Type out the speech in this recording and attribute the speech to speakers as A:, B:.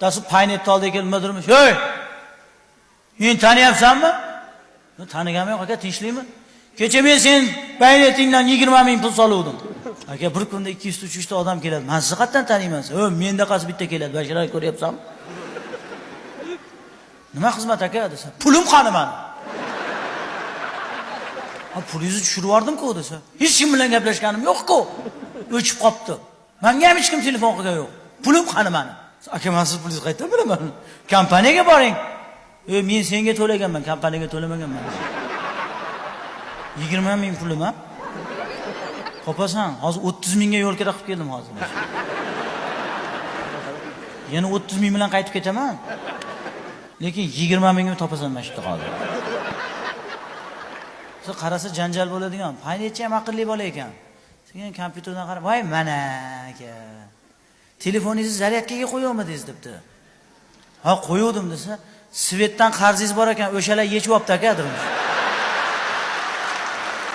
A: Dasi paynetni oldi kelmadimmi? Hey! Men taniyapsanmi? Taniganim yo'q aka, tinchlikmi? Kecha men sen paynetingdan 20 ming pul soluvdim. Aka, bir kunda 200-300 ta odam keladi. Men sizni qatdan taniyman? Menda qasi bitta keladi. Bashara ko'ryapsanmi? Nima xizmat aka desa? Pulim qani meni. Pulingizni tushirib yubordim-ku desa. Hech kim bilan gaplashganim yo'q-ku. O'chib qopti. Menga ham hech kim telefon qilgan yo'q. Pulim qani meni? Aka, men siz pulingizni qayerdan bilaman? Kompaniyaga boring. Men senga to'laganman, kompaniyaga to'lamaganman. 20 ming pulim ha? Qopasan, hozir 30 mingga yo'l kira qilib keldim hozir. Yana 30 ming bilan qaytib ketaman. Lekin 20 mingni topasan mana shu yerda hozir. Siz qarasa janjal bo'ladigan, paynetchi ham aqlli bola ekan. Sen kompyuterdan qarab, "Voy, mana aka. Telefoningizni zaryadkaga qo'yolmadingiz" debdi. Ha, qo'yuvdim desa, Svetdan qarzingiz bor ekan, o'shalar yechib olibdi aka, dedim.